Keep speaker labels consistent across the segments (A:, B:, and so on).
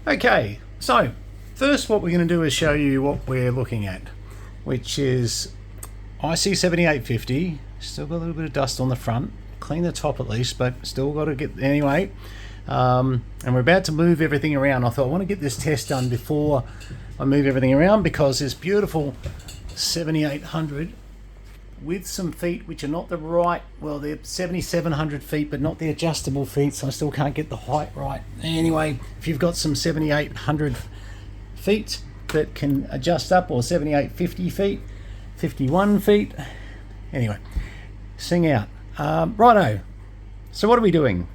A: Okay, so first what we're going to do is show you what we're looking at, which is IC7850. Still got a little bit of dust on the front. Clean the top at least, but still got to get anyway. And we're about to move everything around. I thought I want to get this test done before I move everything around, because this beautiful 7800 with some feet which are not the right, well, they're 7700 feet but not the adjustable feet, so I still can't get the height right. Anyway, if you've got some 7800 feet that can adjust up, or 7850 feet, 51 feet, anyway, sing out. Righto, so what are we doing?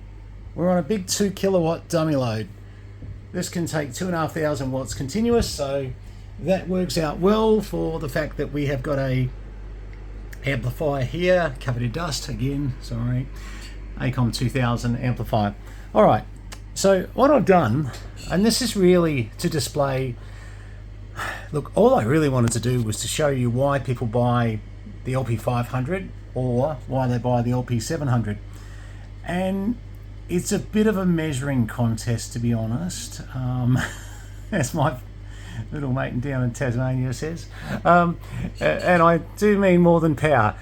A: We're on a big 2 kilowatt dummy load. This can take 2,500 watts continuous, so that works out well for the fact that we have got a amplifier here, covered in dust again, sorry, ACOM 2000 amplifier. Alright, so what I've done, and this is really to display, look, all I really wanted to do was to show you why people buy the LP500 or why they buy the LP700. And it's a bit of a measuring contest, to be honest, as my little mate down in Tasmania says, and I do mean more than power,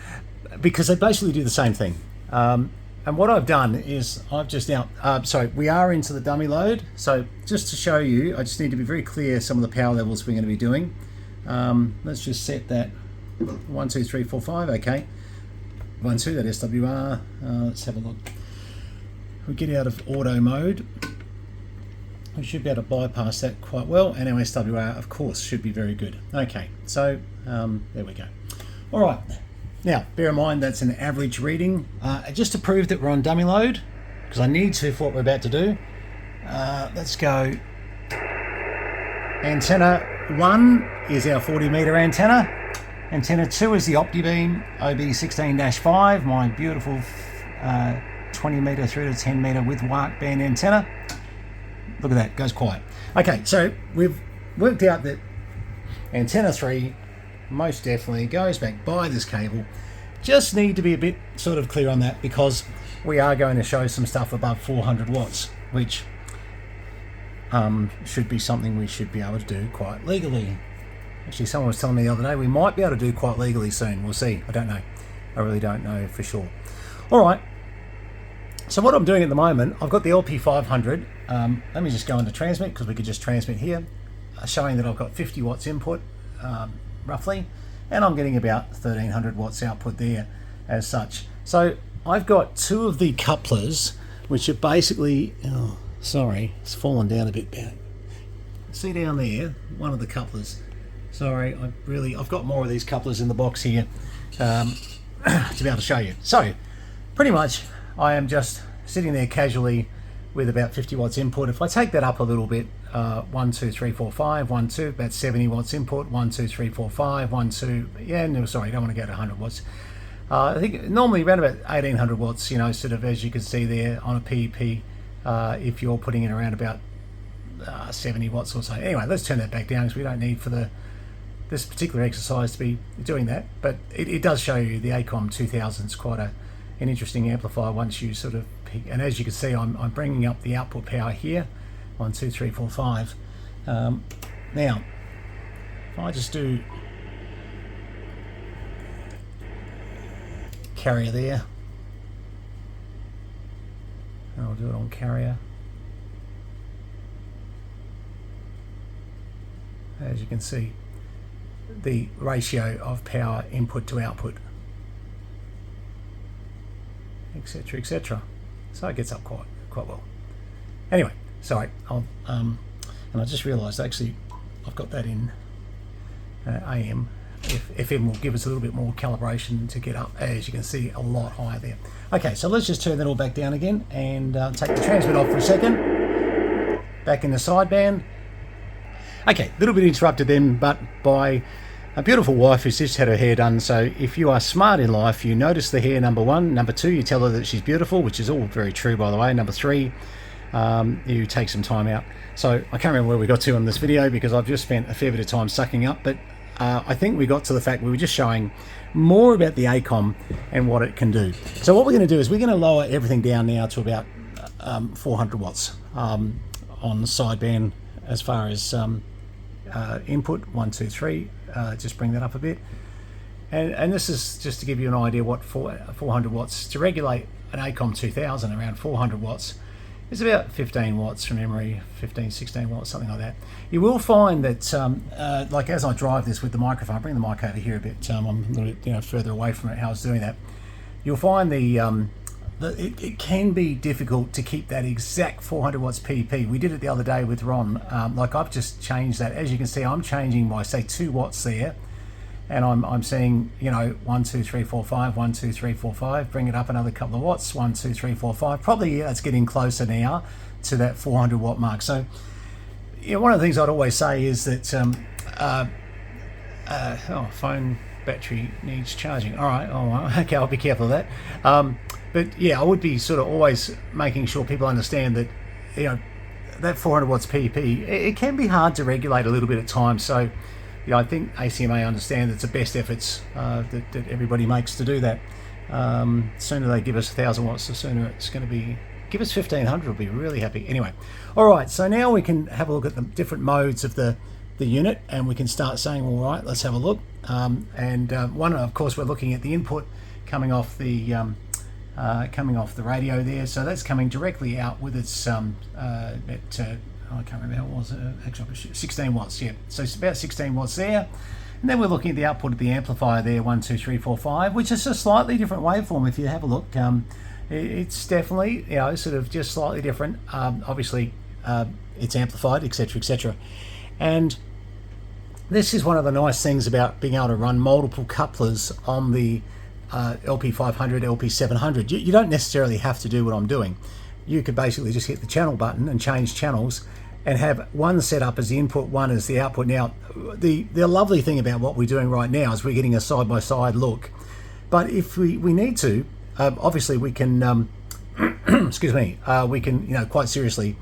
A: because they basically do the same thing. And what I've done is I've just now, sorry, we are into the dummy load, so just to show you, I just need to be very clear some of the power levels we're going to be doing. Let's just set that 1 2 3 4 5, okay, 1 2, that SWR. Let's have a look. We get out of auto mode, we should be able to bypass that quite well, and our SWR of course should be very good. Okay, so there we go. All right, now bear in mind that's an average reading, just to prove that we're on dummy load, because I need to for what we're about to do. Let's go. Antenna 1 is our 40 meter antenna. Antenna 2 is the OptiBeam OB16-5, my beautiful 20 meter through to 10 meter with WARC band antenna. Look at that, goes quiet. Okay, so we've worked out that antenna 3 most definitely goes back by this cable. Just need to be a bit sort of clear on that, because we are going to show some stuff above 400 watts, which should be something we should be able to do quite legally. Actually, someone was telling me the other day we might be able to do quite legally soon. We'll see. I don't know. I really don't know for sure. All right. So what I'm doing at the moment, I've got the LP500. Let me just go into transmit, because we could just transmit here, showing that I've got 50 watts input, roughly, and I'm getting about 1300 watts output there as such. So I've got 2 of the couplers, which are basically, oh, sorry, it's fallen down a bit back. See down there, one of the couplers. Sorry, I've got more of these couplers in the box here to be able to show you. So pretty much I am just sitting there casually with about 50 watts input. If I take that up a little bit, 1 2 3 4 5, 1 2, about 70 watts input, 1 2 3 4 5, 1 2, yeah, no, sorry, I don't want to go to 100 watts. I think normally around about 1800 watts, you know, sort of, as you can see there on a PEP, if you're putting it around about 70 watts or so. Anyway, let's turn that back down, because we don't need for this particular exercise to be doing that, but it does show you the ACOM 2000 is quite an interesting amplifier once you sort of pick. And as you can see, I'm bringing up the output power here, 1 2 3 4 5. Now if I just do carrier there, I'll do it on carrier. As you can see, the ratio of power input to output, etc, etc. So it gets up quite well. Anyway, sorry, and I just realised actually I've got that in AM. If FM will give us a little bit more calibration to get up, as you can see, a lot higher there. Okay, so let's just turn that all back down again and take the transmit off for a second. Back in the sideband. Okay, a little bit interrupted then, but by a beautiful wife who's just had her hair done. So if you are smart in life, you notice the hair, number 1. Number 2, you tell her that she's beautiful, which is all very true, by the way. Number 3, you take some time out. So I can't remember where we got to on this video, because I've just spent a fair bit of time sucking up, but I think we got to the fact we were just showing more about the ACOM and what it can do. So what we're going to do is we're going to lower everything down now to about 400 watts on the sideband as far as input 1, 2, 3. Just bring that up a bit, and this is just to give you an idea what 400 watts to regulate an ACOM 2000 around 400 watts is about 15 watts from memory, 15, 16 watts, something like that. You will find that, like as I drive this with the microphone, bring the mic over here a bit, I'm a little bit further away from it, how I was doing that. You'll find it can be difficult to keep that exact 400 watts PP. We did it the other day with Ron. Like I've just changed that. As you can see, I'm changing by say 2 watts there. And I'm seeing, 1, 2, 3, 4, 5, 1, 2, 3, 4, 5, bring it up another couple of watts, 1, 2, 3, 4, 5. Probably it's getting closer now to that 400 watt mark. So, one of the things I'd always say is that, phone battery needs charging. All right, okay, I'll be careful of that. But yeah, I would be sort of always making sure people understand that, that 400 watts PP, it can be hard to regulate a little bit at times. So, I think ACMA understand it's the best efforts that everybody makes to do that. Sooner they give us 1,000 watts, the sooner it's going to be. Give us 1,500, we'll be really happy. Anyway, all right. So now we can have a look at the different modes of the unit, and we can start saying, all right, let's have a look. One, of course, we're looking at the input coming off the radio there. So that's coming directly out with its I can't remember how it was, actually 16 watts, yeah. So it's about 16 watts there. And then we're looking at the output of the amplifier there, 1, 2, 3, 4, 5, which is a slightly different waveform if you have a look. It's definitely, sort of just slightly different. Obviously, it's amplified, etc., etc. And this is one of the nice things about being able to run multiple couplers on the LP500, LP700. You don't necessarily have to do what I'm doing. You could basically just hit the channel button and change channels and have one set up as the input, one as the output. Now, the lovely thing about what we're doing right now is we're getting a side-by-side look. But if we need to, obviously we can, excuse me, we can, quite seriously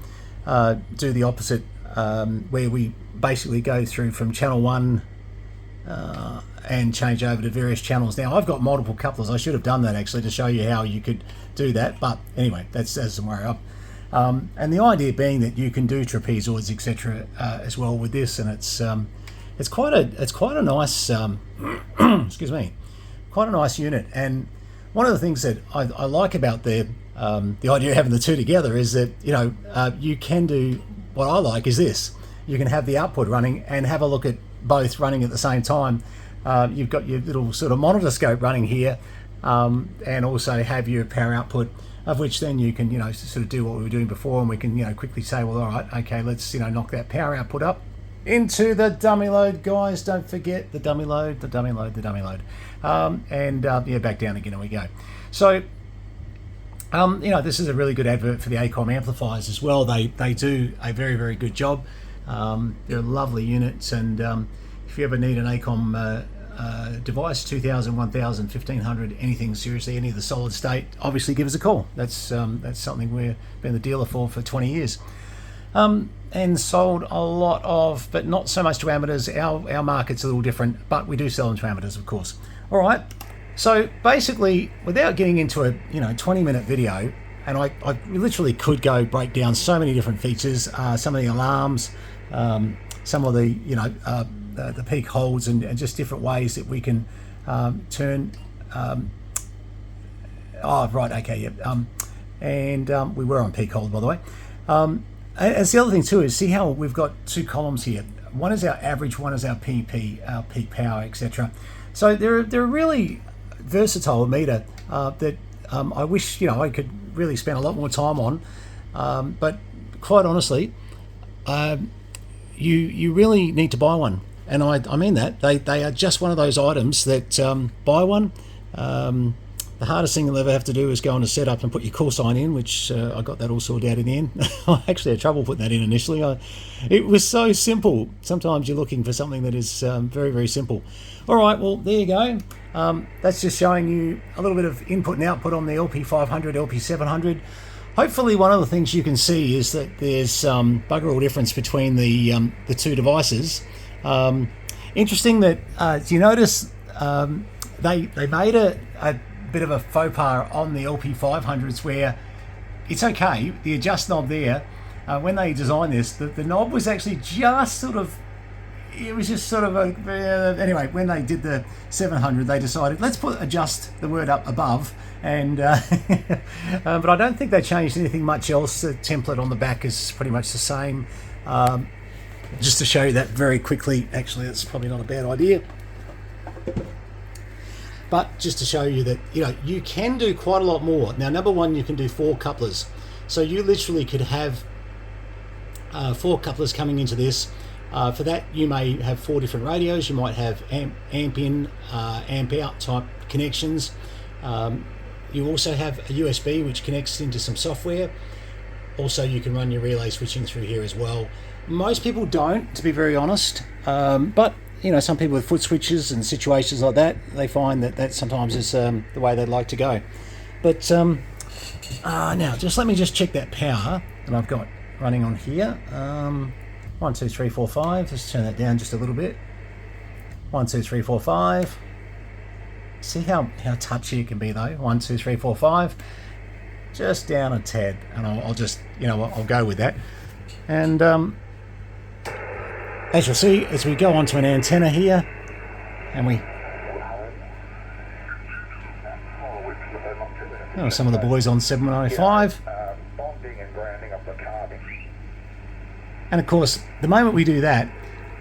A: do the opposite, where we basically go through from channel 1 and change over to various channels. Now, I've got multiple couplers. I should have done that actually to show you how you could do that, but anyway, that's doesn't worry up. And the idea being that you can do trapezoids, etc., as well with this, and it's quite a nice excuse me, quite a nice unit. And one of the things that I like about the idea of having the two together is that you can do what I like is this. You can have the output running and have a look at both running at the same time. You've got your little sort of monitor scope running here, and also have your power output, of which then you can sort of do what we were doing before, and we can quickly say, well, all right, okay, let's knock that power output up into the dummy load, guys. Don't forget the dummy load, the dummy load, the dummy load, and yeah, back down again, and we go. So this is a really good advert for the ACOM amplifiers as well. They do a very, very good job. They're lovely units, and if you ever need an ACOM device, 2000, 1000, 1500, anything, seriously, any of the solid state, obviously give us a call. That's something we've been the dealer for 20 years. And sold a lot of, but not so much to amateurs. Our market's a little different, but we do sell them to amateurs, of course. All right, so basically, without getting into a 20-minute video, and I literally could go break down so many different features, some of the alarms, some of the peak holds, and just different ways that we can turn. Oh, right, okay, yeah. And we were on peak hold, by the way. And the other thing too is see how we've got two columns here. One is our average, one is our PP, our peak power, etc. So they're a really versatile meter that I wish I could really spend a lot more time on. But quite honestly, you really need to buy one, and I mean that they are just one of those items that buy one. The hardest thing you'll ever have to do is go on to set up and put your call sign in, which I got that all sorted out in the end. I actually had trouble putting that in initially. It was so simple. Sometimes you're looking for something that is very, very simple. All right, well, there you go. That's just showing you a little bit of input and output on the LP500, LP700. Hopefully one of the things you can see is that there's bugger all difference between the two devices. Interesting that, do you notice they made a bit of a faux pas on the LP500s where it's okay, the adjust knob there, when they designed this, the knob was actually just sort of, it was just sort of a, anyway, when they did the 700, they decided, let's adjust the word up above, and but I don't think they changed anything much else. The template on the back is pretty much the same. Just to show you that very quickly, actually that's probably not a bad idea, but just to show you that, you know, you can do quite a lot more. Now, number one, you can do 4 couplers, so you literally could have 4 couplers coming into this. For that, you may have 4 different radios. You might have amp in, amp out type connections. You also have a USB which connects into some software. Also, you can run your relay switching through here as well. Most people don't, to be very honest, but you know, some people with foot switches and situations like that, they find that sometimes is the way they'd like to go. But now, let me check that power that I've got running on here. 1, 2, 3, 4, 5. Just turn that down just a little bit. 1, 2, 3, 4, 5. See how touchy it can be though. 1, 2, 3, 4, 5. Just down a tad, and I'll just, you know, I'll go with that. And as you'll see, as we go onto an antenna here, and some of the boys on 705. And of course, the moment we do that,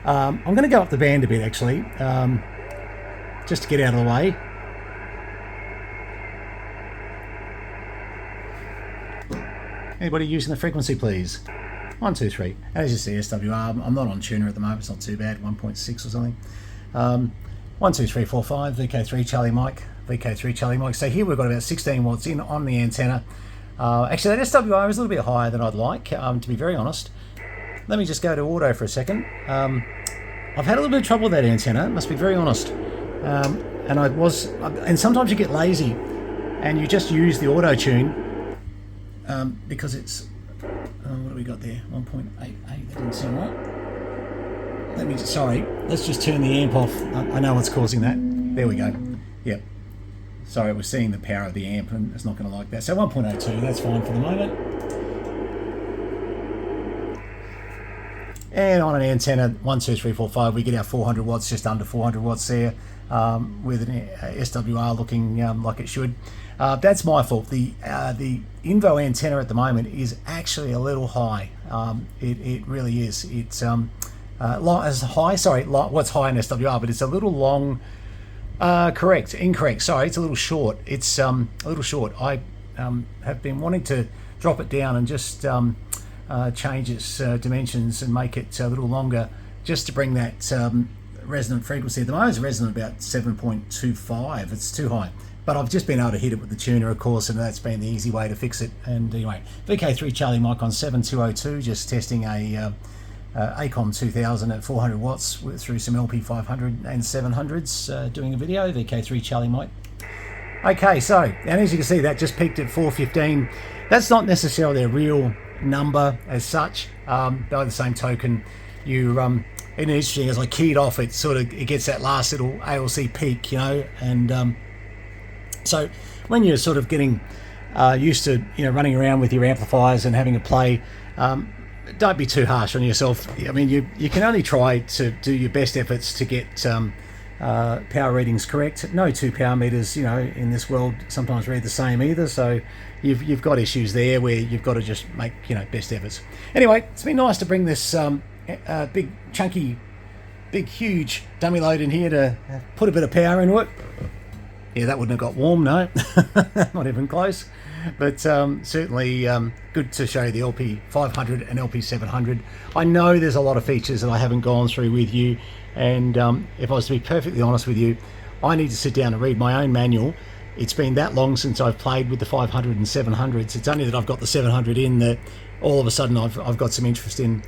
A: I'm going to go up the band a bit actually, just to get out of the way. Anybody using the frequency, please? 1, 2, 3. As you see, SWR, I'm not on tuner at the moment, it's not too bad, 1.6 or something. 1, 2, 3, 4, 5, VK3 Charlie Mike, VK3 Charlie Mike. So here we've got about 16 watts in on the antenna. Actually, that SWR is a little bit higher than I'd like, to be very honest. Let me just go to auto for a second. I've had a little bit of trouble with that antenna, must be very honest. And sometimes you get lazy and you just use the auto tune because it's, what do we got there? 1.88, that didn't sound right. Sorry, let's just turn the amp off. I know what's causing that. There we go. Yep. Sorry, we're seeing the power of the amp and it's not going to like that. So 1.02, that's fine for the moment. And on an antenna, 1, 2, 3, 4, 5, we get our 400 watts, just under 400 watts there, with an SWR looking like it should. That's my fault. The Invo antenna at the moment is actually a little high. It really is. It's as high. Sorry, what's high in SWR, but it's a little long. Incorrect. Sorry, it's a little short. It's a little short. I have been wanting to drop it down and just change its dimensions and make it a little longer, just to bring that resonant frequency. At the moment it's resonant about 7.25. It's too high, but I've just been able to hit it with the tuner, of course, and that's been the easy way to fix it. And anyway, VK3 Charlie Mike on 7202, just testing a ACOM 2000 at 400 watts through some LP500 and 700s, doing a video. VK3 Charlie Mike. Okay, so, and as you can see, that just peaked at 415. That's not necessarily a real number as such. By the same token, it's interesting, as I keyed off, it gets that last little ALC peak, you know, and so when you're sort of getting used to, you know, running around with your amplifiers and having a play, don't be too harsh on yourself. I mean, you can only try to do your best efforts to get power readings correct. No 2 power meters, you know, in this world sometimes read the same either, so you've got issues there where you've got to just make, you know, best efforts. Anyway, it's been nice to bring this big chunky, big huge dummy load in here to put a bit of power into it. Yeah, that wouldn't have got warm, no. Not even close. But certainly good to show you the LP500 and LP700. I know there's a lot of features that I haven't gone through with you, and if I was to be perfectly honest with you, I need to sit down and read my own manual. It's been that long since I've played with the 500 and 700s. It's only that I've got the 700 in that all of a sudden I've got some interest in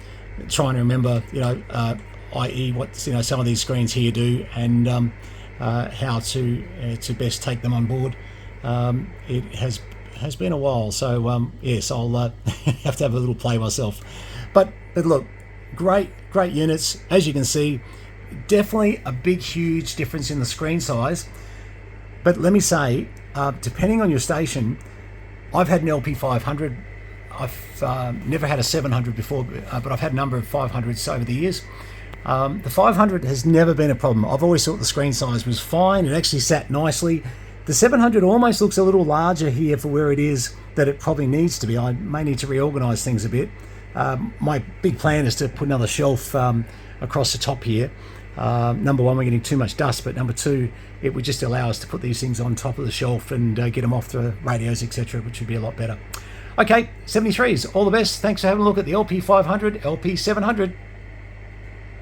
A: trying to remember, you know, i.e. what, you know, some of these screens here do, and how to best take them on board. It has been a while, so yes, I'll have to have a little play myself. But look, great units, as you can see. Definitely a big, huge difference in the screen size. But let me say, depending on your station, I've had an LP500 I've never had a 700 before, but I've had a number of 500s over the years. The 500 has never been a problem. I've always thought the screen size was fine. It actually sat nicely. The 700 almost looks a little larger here for where it is that it probably needs to be. I may need to reorganize things a bit. My big plan is to put another shelf across the top here. Number one, we're getting too much dust, but number two, it would just allow us to put these things on top of the shelf and get them off the radios, etc., which would be a lot better. Okay, 73s, all the best. Thanks for having a look at the LP500, LP700.